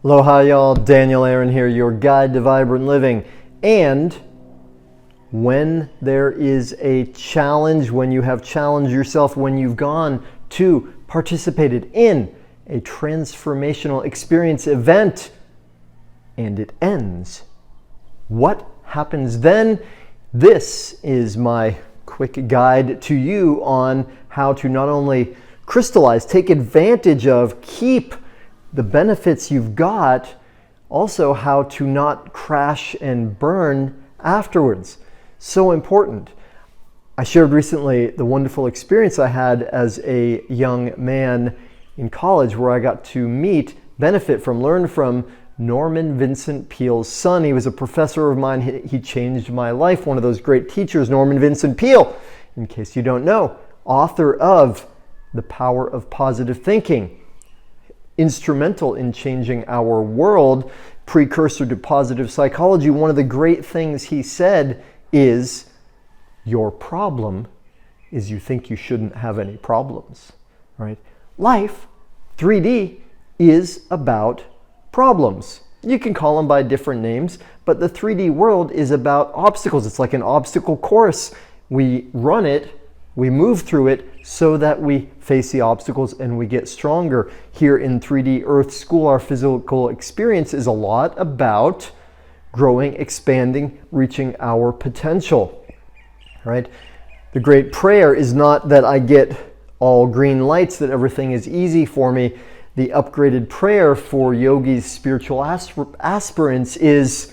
Aloha y'all, Daniel Aaron here, your guide to vibrant living. And when there is a challenge, when you have challenged yourself, when you've gone to participated in a transformational experience event and it ends, what happens then? This is my quick guide to you on how to not only crystallize, take advantage of, keep the benefits you've got, also how to not crash and burn afterwards. So important. I shared recently the wonderful experience I had as a young man in college where I got to meet, benefit from, learn from Norman Vincent Peale's son. He was a professor of mine. He changed my life. One of those great teachers, Norman Vincent Peale, in case you don't know, author of The Power of Positive Thinking. Instrumental in changing our world, precursor to positive psychology. One of the great things he said is, your problem is you think you shouldn't have any problems, right? Life, 3D, is about problems. You can call them by different names, but the 3D world is about obstacles. It's like an obstacle course. We run it, we move through it so that we face the obstacles and we get stronger. Here in 3D Earth School, our physical experience is a lot about growing, expanding, reaching our potential, right? The great prayer is not that I get all green lights, that everything is easy for me. The upgraded prayer for yogis, spiritual aspirants is,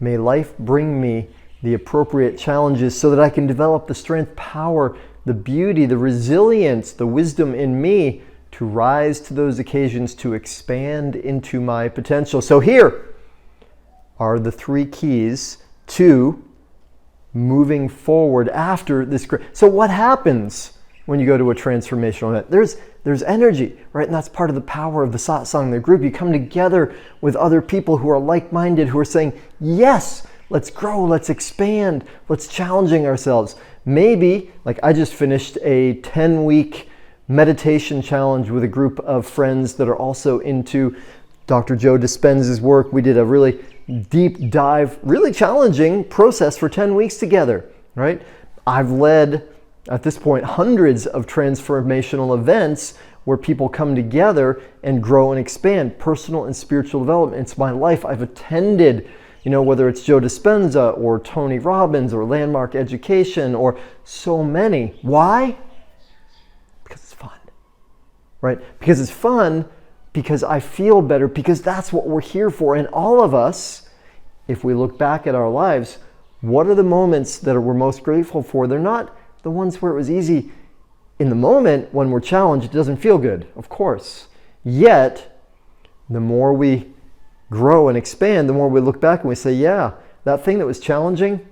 may life bring me the appropriate challenges so that I can develop the strength, power, the beauty, the resilience, the wisdom in me to rise to those occasions, to expand into my potential. So here are the 3 keys to moving forward after this. So what happens when you go to a transformational event? There's energy, right? And that's part of the power of the satsang, the group. You come together with other people who are like-minded, who are saying, yes, let's grow, let's expand, let's challenging ourselves. Maybe, like I just finished a 10-week meditation challenge with a group of friends that are also into Dr. Joe Dispenza's work. We did a really deep dive, really challenging process for 10 weeks together, right? I've led, at this point, hundreds of transformational events where people come together and grow and expand, personal and spiritual development. It's my life. I've attended, whether it's Joe Dispenza or Tony Robbins or Landmark Education or so many. Why? Because it's fun, right? Because it's fun, because I feel better, because that's what we're here for. And all of us, if we look back at our lives, what are the moments that we're most grateful for? They're not the ones where it was easy. In the moment when we're challenged, it doesn't feel good, of course. Yet, the more we grow and expand, the more we look back and we say, yeah, that thing that was challenging,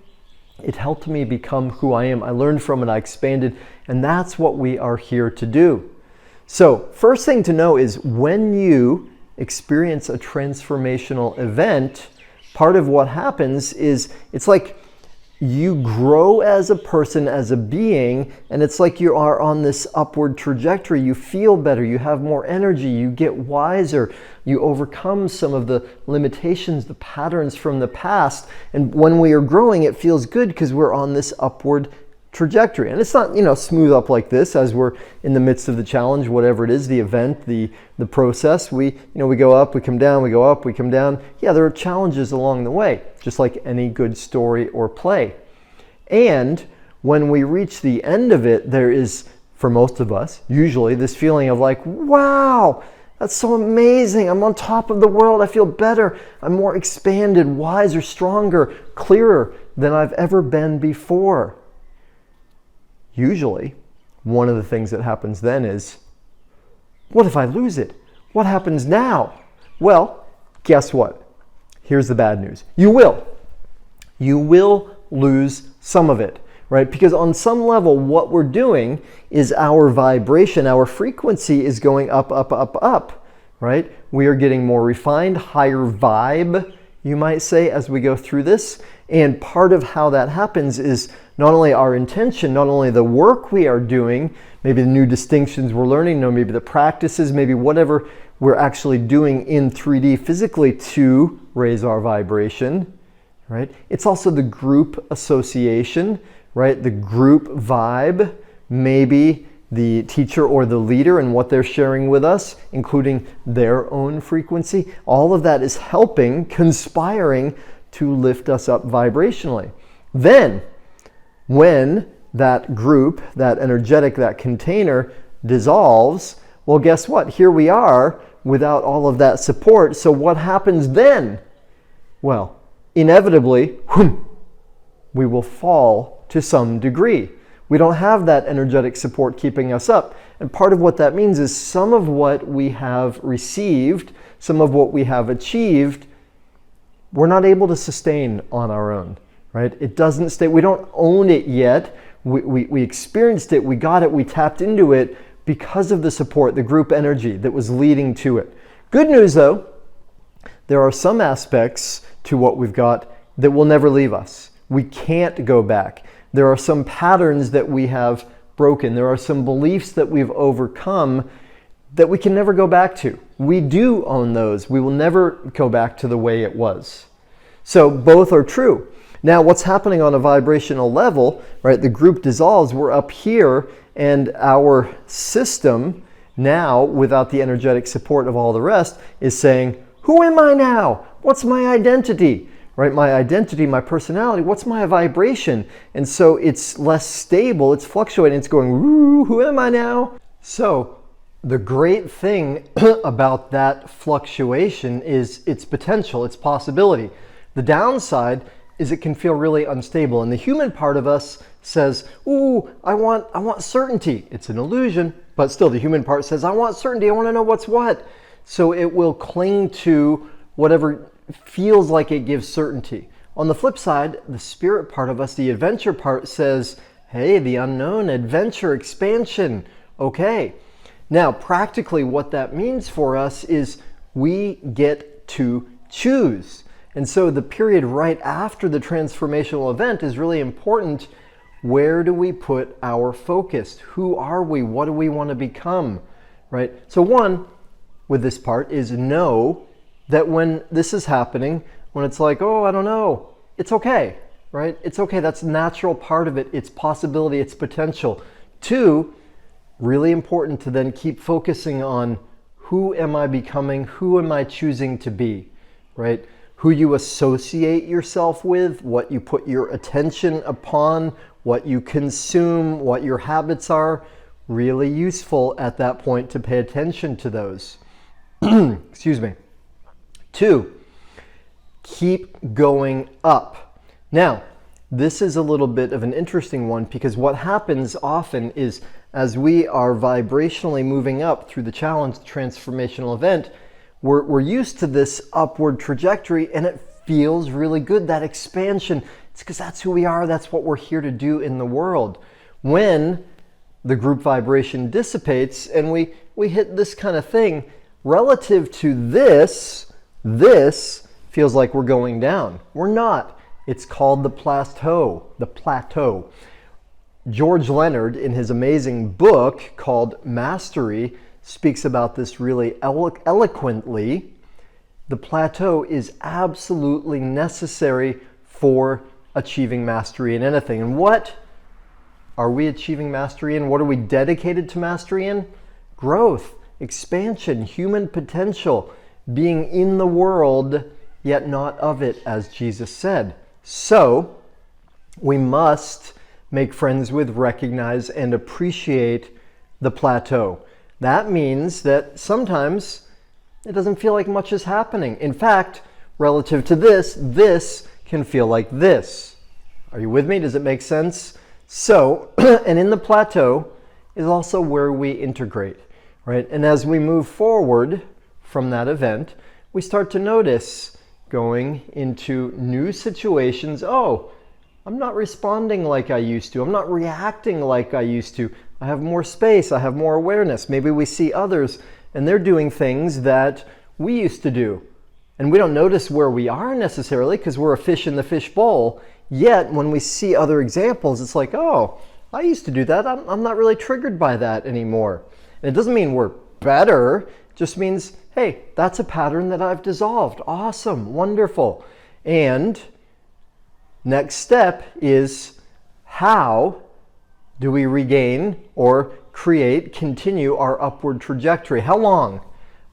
it helped me become who I am. I learned from it, I expanded, and that's what we are here to do. So, first thing to know is when you experience a transformational event, part of what happens is it's like you grow as a person, as a being, and it's like you are on this upward trajectory. You feel better, you have more energy, you get wiser, you overcome some of the limitations, the patterns from the past. And when we are growing, it feels good because we're on this upward trajectory. And it's not, smooth up like this as we're in the midst of the challenge, whatever it is, the event, the process. We go up, we come down, we go up, we come down. Yeah, there are challenges along the way, just like any good story or play. And when we reach the end of it, there is, for most of us, usually this feeling of like, wow, that's so amazing. I'm on top of the world. I feel better. I'm more expanded, wiser, stronger, clearer than I've ever been before. Usually, one of the things that happens then is, what if I lose it? What happens now? Well, guess what? Here's the bad news. You will. You will lose some of it, right? Because on some level, what we're doing is our vibration, our frequency is going up, up, up, up, right? We are getting more refined, higher vibe, you might say, as we go through this. And part of how that happens is not only our intention, not only the work we are doing, maybe the new distinctions we're learning, maybe the practices, maybe whatever we're actually doing in 3D physically to raise our vibration, right? It's also the group association, right? The group vibe, maybe the teacher or the leader and what they're sharing with us, including their own frequency. All of that is helping, conspiring to lift us up vibrationally. Then, when that group, that energetic, that container dissolves, well, guess what? Here we are without all of that support. So what happens then? Well, inevitably, we will fall to some degree. We don't have that energetic support keeping us up. And part of what that means is some of what we have received, some of what we have achieved, we're not able to sustain on our own, right? It doesn't stay, we don't own it yet. We experienced it, we got it, we tapped into it because of the support, the group energy that was leading to it. Good news though, there are some aspects to what we've got that will never leave us. We can't go back. There are some patterns that we have broken. There are some beliefs that we've overcome that we can never go back to. We do own those. We will never go back to the way it was. So both are true. Now what's happening on a vibrational level, right? The group dissolves, we're up here, and our system now, without the energetic support of all the rest, is saying, who am I now? What's my identity? Right? My identity, my personality, what's my vibration? And so it's less stable, it's fluctuating, it's going, woo, who am I now? So the great thing about that fluctuation is its potential, its possibility. The downside is it can feel really unstable. And the human part of us says, ooh, I want certainty. It's an illusion, but still the human part says, I want certainty, I want to know what's what. So it will cling to whatever feels like it gives certainty. On the flip side, the spirit part of us, the adventure part, says, hey, the unknown, adventure, expansion. Okay. Now, practically what that means for us is we get to choose. And so the period right after the transformational event is really important. Where do we put our focus? Who are we? What do we want to become? Right? So one, with this part, is know that when this is happening, when it's like, oh, I don't know, it's okay, right? It's okay. That's a natural part of it. It's possibility, it's potential. Two, really important to then keep focusing on who am I becoming? Who am I choosing to be, right? Who you associate yourself with, what you put your attention upon, what you consume, what your habits are, really useful at that point to pay attention to those. Excuse me. Two, keep going up. Now, this is a little bit of an interesting one because what happens often is as we are vibrationally moving up through the challenge, the transformational event, we're used to this upward trajectory and it feels really good, that expansion. It's because that's who we are, that's what we're here to do in the world. When the group vibration dissipates and we hit this kind of thing, relative to this feels like we're going down. We're not. It's called the plateau. The plateau. George Leonard, in his amazing book called Mastery, speaks about this really eloquently. The plateau is absolutely necessary for achieving mastery in anything. And what are we achieving mastery in? What are we dedicated to mastery in? Growth, expansion, human potential, being in the world, yet not of it, as Jesus said. So, we must make friends with, recognize, and appreciate the plateau. That means that sometimes it doesn't feel like much is happening. In fact, relative to this can feel like this. Are you with me? Does it make sense? So, and in the plateau is also where we integrate, right? And as we move forward from that event, we start to notice going into new situations, oh, I'm not responding like I used to. I'm not reacting like I used to. I have more space. I have more awareness. Maybe we see others and they're doing things that we used to do. And we don't notice where we are necessarily because we're a fish in the fish bowl. Yet when we see other examples, it's like, oh, I used to do that. I'm not really triggered by that anymore. And it doesn't mean we're better. It just means, hey, that's a pattern that I've dissolved. Awesome, wonderful. And next step is, how do we regain or continue our upward trajectory? How long,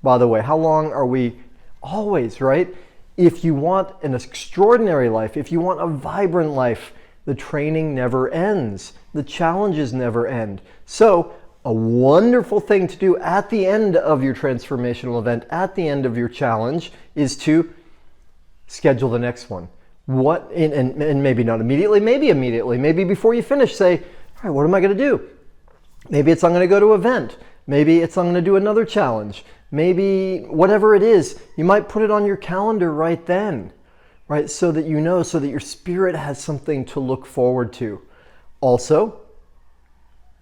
by the way, how long are we always, right? If you want an extraordinary life, if you want a vibrant life, the training never ends. The challenges never end. So a wonderful thing to do at the end of your transformational event, at the end of your challenge, is to schedule the next one. And maybe not immediately, maybe before you finish, say, all right, what am I going to do? Maybe it's I'm going to go to an event. Maybe it's I'm going to do another challenge. Maybe whatever it is, you might put it on your calendar right then, right? So that you know, so that your spirit has something to look forward to. Also,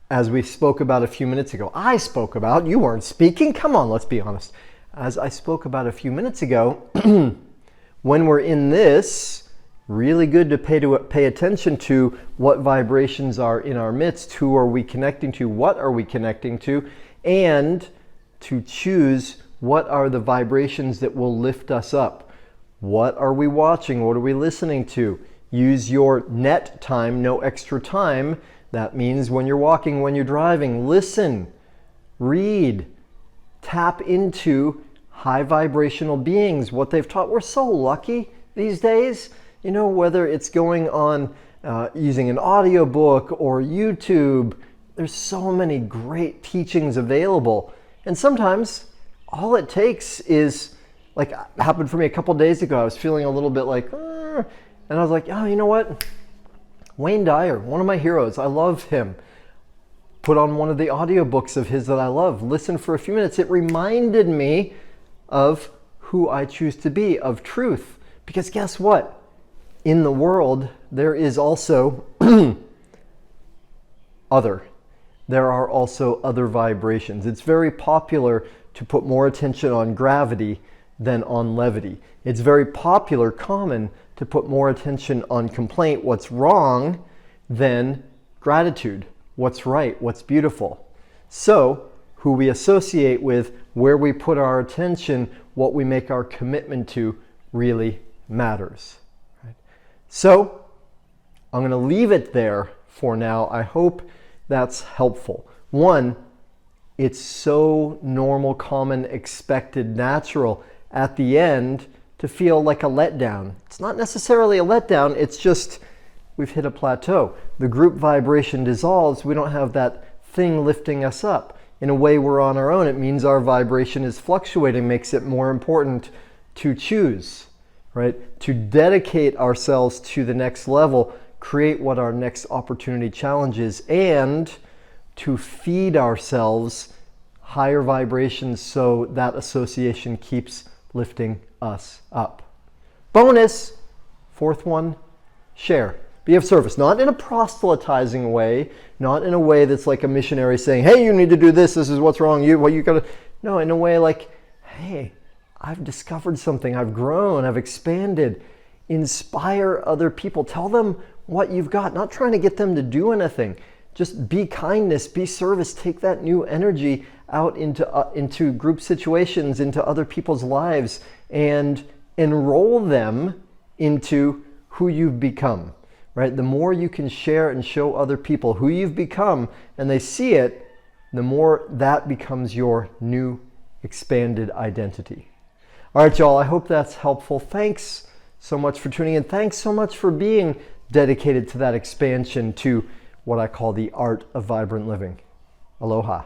as we spoke about a few minutes ago, you weren't speaking, come on, let's be honest. As I spoke about a few minutes ago, when we're in this, really good to pay attention to what vibrations are in our midst, who are we connecting to, what are we connecting to, and to choose what are the vibrations that will lift us up. What are we watching? What are we listening to? Use your net time, no extra time. That means when you're walking, when you're driving, listen, read, tap into high vibrational beings, what they've taught. We're so lucky these days, you know, whether it's going on using an audiobook or YouTube, there's so many great teachings available. And sometimes all it takes is, like happened for me a couple days ago, I was feeling a little bit like, and I was like, oh, you know what? Wayne Dyer, one of my heroes, I love him. Put on one of the audiobooks of his that I love, listen for a few minutes. It reminded me of who I choose to be, of truth. Because guess what? In the world, there is also other. There are also other vibrations. It's very popular to put more attention on gravity than on levity. It's very common to put more attention on complaint, what's wrong, than gratitude, what's right, what's beautiful. So, who we associate with, where we put our attention, what we make our commitment to really matters. Right? So, I'm going to leave it there for now. I hope that's helpful. One, it's so normal, common, expected, natural at the end to feel like a letdown. It's not necessarily a letdown, it's just we've hit a plateau. The group vibration dissolves, we don't have that thing lifting us up. In a way, we're on our own. It means our vibration is fluctuating, makes it more important to choose, right? To dedicate ourselves to the next level, create what our next opportunity challenge is, and to feed ourselves higher vibrations so that association keeps lifting us up. Bonus, fourth one, share. Be of service, not in a proselytizing way, not in a way that's like a missionary saying, hey, you need to do this, this is what's wrong, you gotta. No, in a way like, hey, I've discovered something, I've grown, I've expanded. Inspire other people, tell them what you've got, not trying to get them to do anything. Just be kindness, be service, take that new energy out into group situations, into other people's lives, and enroll them into who you've become, right? The more you can share and show other people who you've become, and they see it, the more that becomes your new expanded identity. All right, y'all, I hope that's helpful. Thanks so much for tuning in. Thanks so much for being dedicated to that expansion to what I call the art of vibrant living. Aloha.